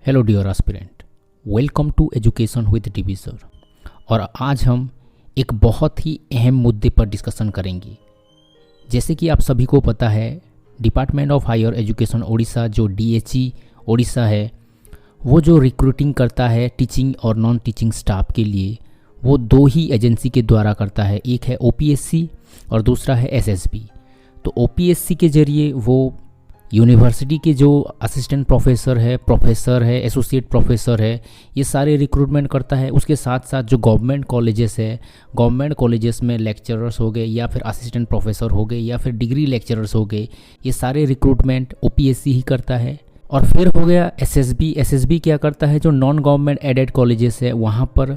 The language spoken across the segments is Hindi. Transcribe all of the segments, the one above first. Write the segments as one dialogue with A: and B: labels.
A: Hello dear aspirant, welcome to education with DB sir. और आज हम एक बहुत ही अहम मुद्दे पर डिस्कशन करेंगे। जैसे कि आप सभी को पता है, department of higher education Odisha जो डीएचई ओडिशा है, वो जो रिक्रूटिंग करता है टीचिंग और नॉन टीचिंग स्टाफ के लिए, वो दो ही एजेंसी के द्वारा करता है। एक है ओपीएससी और दूसरा है एसएसबी। तो ओपीएससी के जरिए वो यूनिवर्सिटी के जो असिस्टेंट प्रोफेसर है, एसोसिएट प्रोफेसर है, ये सारे रिक्रूटमेंट करता है। उसके साथ साथ जो गवर्नमेंट कॉलेजेस है, गवर्नमेंट कॉलेजेस में लेक्चरर्स हो गए या फिर असिस्टेंट प्रोफेसर हो गए या फिर डिग्री लेक्चरर्स हो गए, ये सारे रिक्रूटमेंट ओपीएससी ही करता है। और फिर हो गया एसएसबी। एसएसबी क्या करता है, जो नॉन गवर्नमेंट एडेड कॉलेजेस है वहाँ पर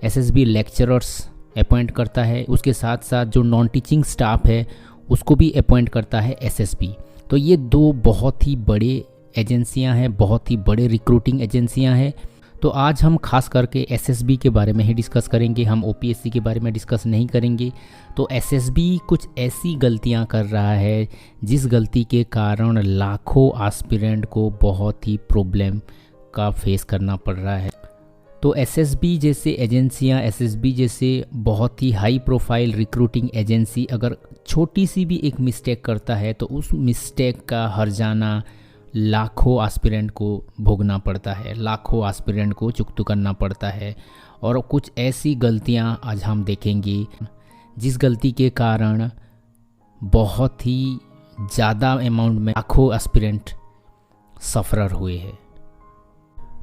A: एसएसबी लेक्चरर्स अपॉइंट करता है। उसके साथ साथ जो नॉन टीचिंग स्टाफ है उसको भी अपॉइंट करता है एसएसबी। तो ये दो बहुत ही बड़े एजेंसियां हैं, बहुत ही बड़े रिक्रूटिंग एजेंसियां हैं। तो आज हम खास करके एसएसबी के बारे में ही डिस्कस करेंगे, हम ओपीएससी के बारे में डिस्कस नहीं करेंगे। तो एसएसबी कुछ ऐसी गलतियां कर रहा है जिस गलती के कारण लाखों एस्पिरेंट को बहुत ही प्रॉब्लम का फेस करना पड़ रहा है। तो एसएसबी जैसे एजेंसियां, एसएसबी जैसे बहुत ही हाई प्रोफाइल रिक्रूटिंग एजेंसी अगर छोटी सी भी एक मिस्टेक करता है तो उस मिस्टेक का हर्जाना लाखों एस्पिरेंट को भोगना पड़ता है, लाखों एस्पिरेंट को चुकता करना पड़ता है। और कुछ ऐसी गलतियां आज हम देखेंगे जिस गलती के कारण बहुत ही ज़्यादा अमाउंट में लाखों एस्पिरेंट सफ़रर हुए हैं।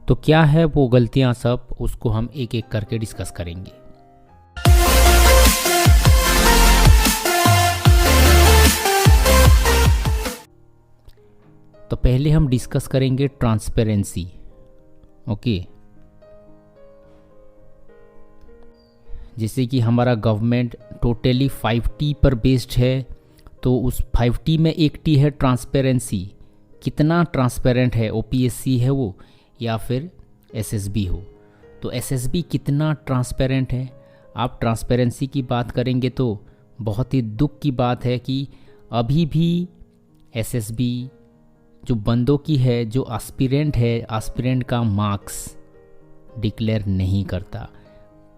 A: तो क्या है वो गलतियां, सब उसको हम एक एक करके डिस्कस करेंगे। तो पहले हम डिस्कस करेंगे ट्रांसपेरेंसी। ओके, जैसे कि हमारा गवर्नमेंट टोटली 5T पर बेस्ड है, तो उस 5T में एक T है ट्रांसपेरेंसी। कितना ट्रांसपेरेंट है, ओपीएससी है वो या फिर एसएसबी हो। तो एसएसबी कितना ट्रांसपेरेंट है। आप ट्रांसपेरेंसी की बात करेंगे तो बहुत ही दुख की बात है कि अभी भी एसएसबी जो बंदों की है, जो एस्पिरेंट है, एस्पिरेंट का मार्क्स डिक्लेयर नहीं करता।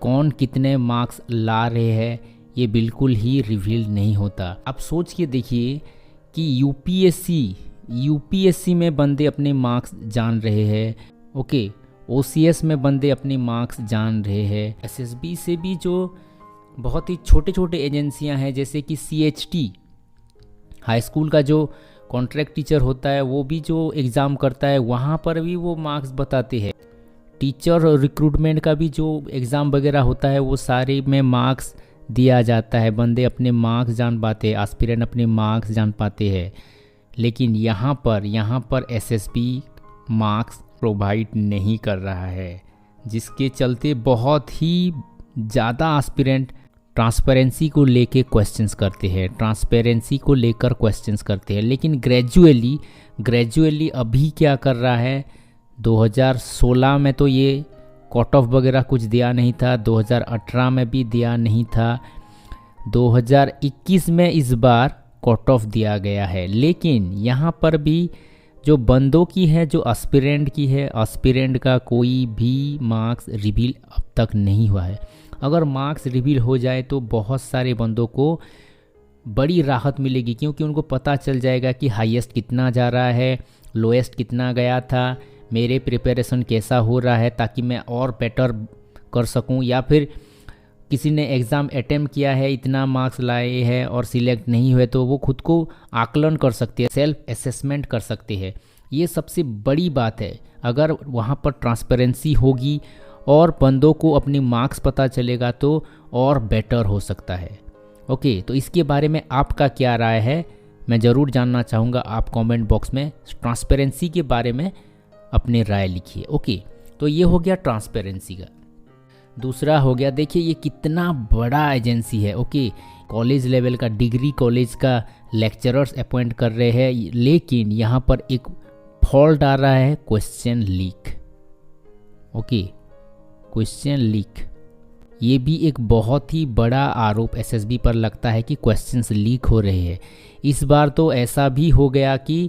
A: कौन कितने मार्क्स ला रहे हैं ये बिल्कुल ही रिवील नहीं होता। आप सोच के देखिए कि यूपीएससी में बंदे अपने मार्क्स जान रहे हैं, ओके, ओसीएस में बंदे अपने मार्क्स जान रहे हैं। एसएसबी से भी जो बहुत ही छोटे छोटे एजेंसियां हैं, जैसे कि सीएचटी हाई स्कूल का जो कॉन्ट्रैक्ट टीचर होता है वो भी जो एग्ज़ाम करता है वहाँ पर भी वो मार्क्स बताते हैं। टीचर रिक्रूटमेंट का भी जो एग्ज़ाम वगैरह होता है वो सारे में मार्क्स दिया जाता है। बंदे अपने मार्क्स जान पाते हैं, एस्पिरेंट अपने मार्क्स जान पाते हैं। लेकिन यहाँ पर एसएसबी मार्क्स प्रोवाइड नहीं कर रहा है, जिसके चलते बहुत ही ज़्यादा एस्पिरेंट ट्रांसपेरेंसी को लेके क्वेश्चंस करते हैं, ट्रांसपेरेंसी को लेकर क्वेश्चंस करते हैं। लेकिन ग्रेजुअली अभी क्या कर रहा है, 2016 में तो ये कट ऑफ वगैरह कुछ दिया नहीं था, 2018 में भी दिया नहीं था, 2021 में इस बार कट ऑफ दिया गया है। लेकिन यहाँ पर भी जो बंदों की है, जो एस्पिरेंट की है, एस्पिरेंट का कोई भी मार्क्स रिवील अब तक नहीं हुआ है। अगर मार्क्स रिवील हो जाए तो बहुत सारे बंदों को बड़ी राहत मिलेगी, क्योंकि उनको पता चल जाएगा कि हाईएस्ट कितना जा रहा है, लोएस्ट कितना गया था, मेरे प्रिपरेशन कैसा हो रहा है, ताकि मैं और बेटर कर सकूं। या फिर किसी ने एग्ज़ाम अटेम्प्ट किया है, इतना मार्क्स लाए हैं और सिलेक्ट नहीं हुए, तो वो खुद को आकलन कर सकते हैं, सेल्फ असेसमेंट कर सकते हैं। ये सबसे बड़ी बात है। अगर वहाँ पर ट्रांसपेरेंसी होगी और बंदों को अपनी मार्क्स पता चलेगा तो और बेटर हो सकता है। ओके, तो इसके बारे में आपका क्या राय है, मैं ज़रूर जानना चाहूँगा। आप कमेंट बॉक्स में ट्रांसपेरेंसी के बारे में अपनी राय लिखिए। ओके, तो ये हो गया ट्रांसपेरेंसी का। दूसरा हो गया, देखिए ये कितना बड़ा एजेंसी है। ओके, कॉलेज लेवल का, डिग्री कॉलेज का लेक्चरर्स अपॉइंट कर रहे हैं, लेकिन यहाँ पर एक फॉल्ट आ रहा है, question leak. Okay, question leak, ये भी एक बहुत ही बड़ा आरोप एसएसबी पर लगता है कि क्वेश्चंस लीक हो रहे हैं। इस बार तो ऐसा भी हो गया कि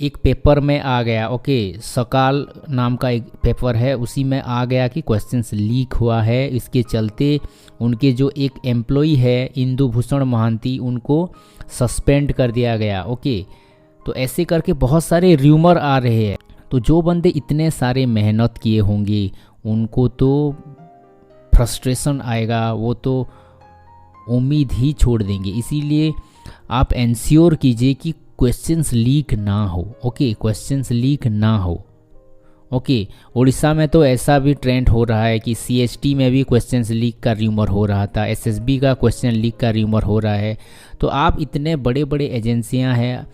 A: एक पेपर में आ गया, ओके, सकाल नाम का एक पेपर है, उसी में आ गया कि क्वेश्चंस लीक हुआ है, इसके चलते उनके जो एक एम्प्लॉई है इंदु भूषण महांती, उनको सस्पेंड कर दिया गया, ओके। तो ऐसे करके बहुत सारे र्यूमर आ रहे हैं। तो जो बंदे इतने सारे मेहनत किए होंगे उनको तो फ्रस्ट्रेशन आएगा, वो तो उम्मीद ही छोड़ देंगे। इसीलिए आप इंश्योर कीजिए कि क्वेश्चंस लीक ना हो, ओके, क्वेश्चंस लीक ना हो, ओके। उड़ीसा में तो ऐसा भी ट्रेंड हो रहा है कि CHT में भी क्वेश्चंस लीक का र्यूमर हो रहा था, SSB का क्वेश्चन लीक का र्यूमर हो रहा है। तो आप इतने बड़े बड़े एजेंसियां हैं,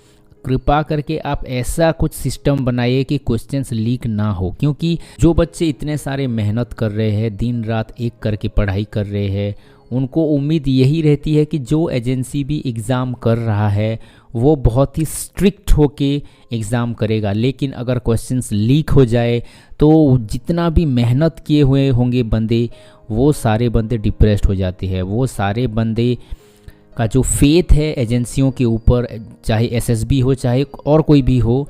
A: कृपा करके आप ऐसा कुछ सिस्टम बनाइए कि क्वेश्चंस लीक ना हो, क्योंकि जो बच्चे इतने सारे मेहनत कर रहे हैं, दिन रात एक करके पढ़ाई कर रहे हैं, उनको उम्मीद यही रहती है कि जो एजेंसी भी एग्ज़ाम कर रहा है वो बहुत ही स्ट्रिक्ट होके एग्ज़ाम करेगा। लेकिन अगर क्वेश्चंस लीक हो जाए तो जितना भी मेहनत किए हुए होंगे बंदे, वो सारे बंदे डिप्रेस्ड हो जाते हैं। वो सारे बंदे का जो फेथ है एजेंसियों के ऊपर, चाहे SSB हो चाहे और कोई भी हो,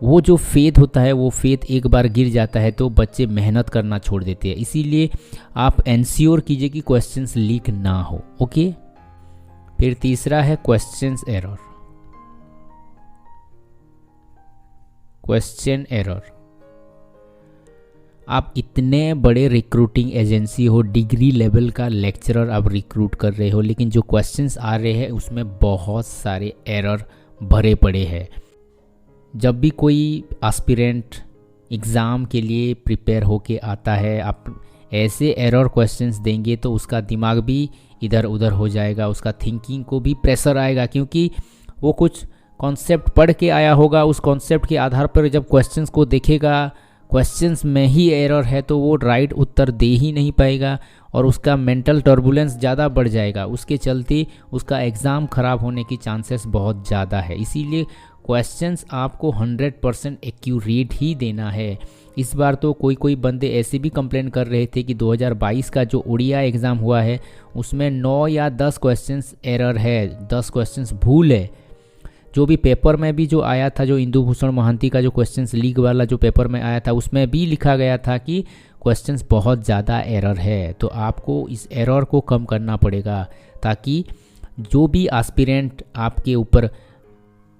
A: वो जो फेथ होता है वो फेथ एक बार गिर जाता है तो बच्चे मेहनत करना छोड़ देते हैं। इसीलिए आप इंश्योर कीजिए कि क्वेश्चंस लीक ना हो, ओके। फिर तीसरा है क्वेश्चंस एरर। क्वेश्चन एरर, आप इतने बड़े रिक्रूटिंग एजेंसी हो, डिग्री लेवल का लेक्चरर आप रिक्रूट कर रहे हो, लेकिन जो क्वेश्चंस आ रहे हैं उसमें बहुत सारे एरर भरे पड़े हैं। जब भी कोई एस्पिरेंट एग्ज़ाम के लिए प्रिपेयर होके आता है, आप ऐसे एरर क्वेश्चंस देंगे तो उसका दिमाग भी इधर उधर हो जाएगा, उसका थिंकिंग को भी प्रेशर आएगा, क्योंकि वो कुछ कॉन्सेप्ट पढ़ के आया होगा। उस कॉन्सेप्ट के आधार पर जब क्वेश्चंस को देखेगा, क्वेश्चंस में ही एरर है तो वो राइट उत्तर दे ही नहीं पाएगा और उसका मेंटल टर्बुलेंस ज़्यादा बढ़ जाएगा। उसके चलते उसका एग्ज़ाम ख़राब होने की चांसेस बहुत ज़्यादा है। इसीलिए क्वेश्चंस आपको 100% एक्यूरेट ही देना है। इस बार तो कोई बंदे ऐसे भी कंप्लेन कर रहे थे कि 2022 का जो उड़िया एग्ज़ाम हुआ है उसमें 9 या 10 क्वेश्चंस एरर है, 10 क्वेश्चंस भूल है। जो भी पेपर में भी जो आया था, जो इंदु भूषण महांती का जो क्वेश्चंस लीक वाला जो पेपर में आया था, उसमें भी लिखा गया था कि क्वेश्चंस बहुत ज़्यादा एरर है। तो आपको इस एरर को कम करना पड़ेगा ताकि जो भी एस्पिरेंट आपके ऊपर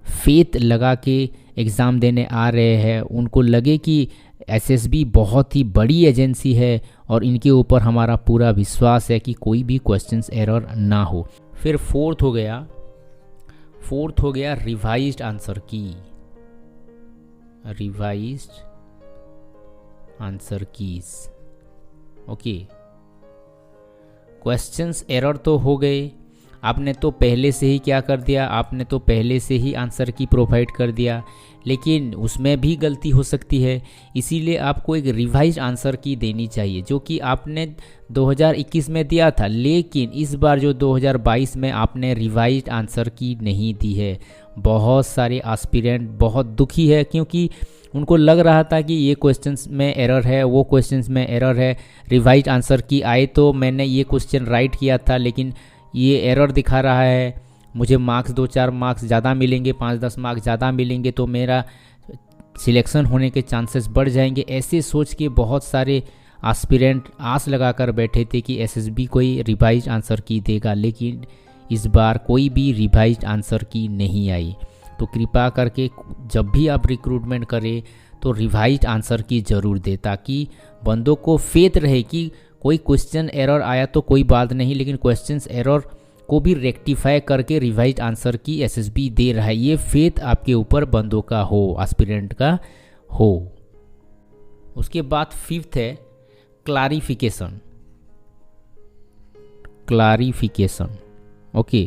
A: फेथ लगा के एग्ज़ाम देने आ रहे हैं उनको लगे कि SSB बहुत ही बड़ी एजेंसी है और इनके ऊपर हमारा पूरा विश्वास है कि कोई भी क्वेश्चंस एरर ना हो। फिर फोर्थ हो गया रिवाइज्ड आंसर की। Revised answer keys, okay. Questions error तो हो गए, आपने तो पहले से ही क्या कर दिया, आपने तो पहले से ही आंसर की प्रोवाइड कर दिया, लेकिन उसमें भी गलती हो सकती है। इसीलिए आपको एक रिवाइज आंसर की देनी चाहिए जो कि आपने 2021 में दिया था, लेकिन इस बार जो 2022 में आपने रिवाइज आंसर की नहीं दी है। बहुत सारे एस्पिरेंट बहुत दुखी है क्योंकि उनको लग रहा था कि ये क्वेश्चंस में एरर है, वो क्वेश्चंस में एरर है। रिवाइज आंसर की आए तो मैंने ये क्वेश्चन राइट किया था लेकिन ये एरर दिखा रहा है, मुझे मार्क्स 2-4 मार्क्स ज़्यादा मिलेंगे, 5-10 मार्क्स ज़्यादा मिलेंगे तो मेरा सिलेक्शन होने के चांसेस बढ़ जाएंगे। ऐसे सोच के बहुत सारे एस्पिरेंट आस लगाकर बैठे थे कि SSB कोई रिवाइज आंसर की देगा, लेकिन इस बार कोई भी रिवाइज आंसर की नहीं आई। तो कृपा करके जब भी आप रिक्रूटमेंट करें तो रिवाइज आंसर की ज़रूर दें ताकि बंदों को फेथ रहे कि कोई क्वेश्चन एरर आया तो कोई बात नहीं, लेकिन क्वेश्चंस एरर को भी रेक्टिफाई करके रिवाइज आंसर की SSB दे रहा है। ये फेथ आपके ऊपर बंदों का हो, एस्पिरेंट का हो। उसके बाद फिफ्थ है क्लारिफिकेशन। Clarification, okay.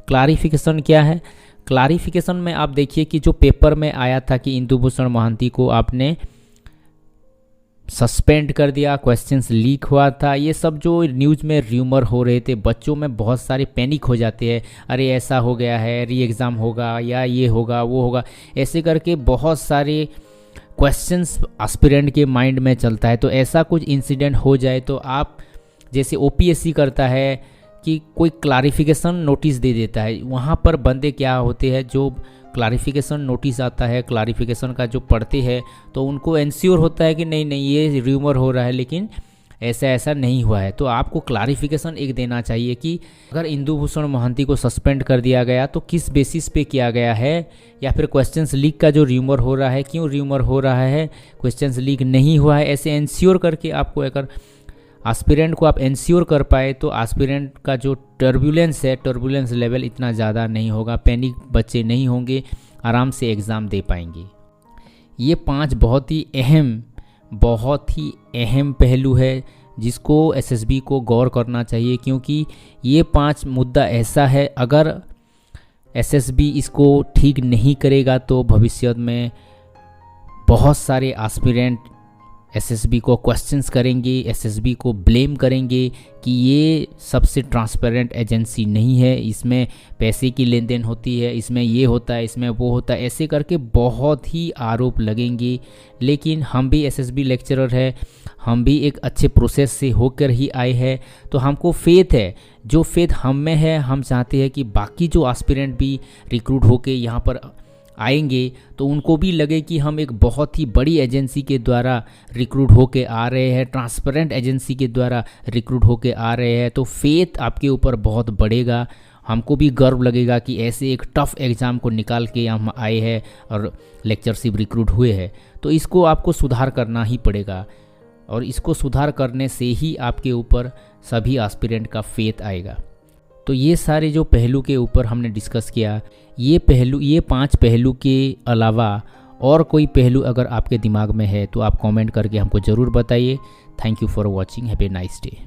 A: क्लारिफिकेशन क्या है? क्लारिफिकेशन में आप देखिए कि जो पेपर में आया था कि इंदु भूषण महांती को आपने सस्पेंड कर दिया, क्वेश्चंस लीक हुआ था, ये सब जो न्यूज़ में र्यूमर हो रहे थे, बच्चों में बहुत सारे पैनिक हो जाते हैं, अरे ऐसा हो गया है, री एग्ज़ाम होगा या ये होगा वो होगा, ऐसे करके बहुत सारे क्वेश्चंस एस्पिरेंट के माइंड में चलता है। तो ऐसा कुछ इंसिडेंट हो जाए तो आप जैसे OPSC करता है कि कोई क्लारिफिकेशन नोटिस दे देता है, वहाँ पर बंदे क्या होते हैं जो क्लारिफिकेशन नोटिस आता है, क्लारिफिकेशन का जो पढ़ते हैं तो उनको एंश्योर होता है कि नहीं नहीं ये र्यूमर हो रहा है लेकिन ऐसा ऐसा नहीं हुआ है। तो आपको क्लारिफिकेशन एक देना चाहिए कि अगर इंदु भूषण मोहंती को सस्पेंड कर दिया गया तो किस बेसिस पे किया गया है, या फिर क्वेश्चंस लीक का जो र्यूमर हो रहा है क्यों र्यूमर हो रहा है, क्वेश्चंस लीक नहीं हुआ है, ऐसे एंश्योर करके आपको अगर एस्पिरेंट को आप एंश्योर कर पाए तो एस्पिरेंट का जो टर्बुलेंस है, टर्बुलेंस लेवल इतना ज़्यादा नहीं होगा, पैनिक बच्चे नहीं होंगे, आराम से एग्ज़ाम दे पाएंगे। ये 5 बहुत ही अहम पहलू है जिसको एसएसबी को गौर करना चाहिए, क्योंकि ये 5 मुद्दा ऐसा है अगर एसएसबी इसको ठीक नहीं करेगा तो भविष्य में बहुत सारे एस्पिरेंट एसएसबी को क्वेश्चंस करेंगे, एसएसबी को ब्लेम करेंगे कि ये सबसे ट्रांसपेरेंट एजेंसी नहीं है, इसमें पैसे की लेन देन होती है, इसमें ये होता है, इसमें वो होता है, ऐसे करके बहुत ही आरोप लगेंगे। लेकिन हम भी एसएसबी लेक्चरर है, हम भी एक अच्छे प्रोसेस से होकर ही आए हैं, तो हमको फेथ है, जो फेथ हम में है हम चाहते हैं कि बाकी जो एस्पिरेंट भी रिक्रूट होके यहाँ पर आएंगे तो उनको भी लगे कि हम एक बहुत ही बड़ी एजेंसी के द्वारा रिक्रूट होके आ रहे हैं, ट्रांसपेरेंट एजेंसी के द्वारा रिक्रूट होके आ रहे हैं, तो फेथ आपके ऊपर बहुत बढ़ेगा। हमको भी गर्व लगेगा कि ऐसे एक टफ़ एग्ज़ाम को निकाल के हम आए हैं और लेक्चरशिप रिक्रूट हुए हैं। तो इसको आपको सुधार करना ही पड़ेगा और इसको सुधार करने से ही आपके ऊपर सभी एस्पिरेंट का फेथ आएगा। तो ये सारे जो पहलू के ऊपर हमने डिस्कस किया, ये 5 पहलू के अलावा और कोई पहलू अगर आपके दिमाग में है तो आप कमेंट करके हमको ज़रूर बताइए। Thank you for watching, have a nice day.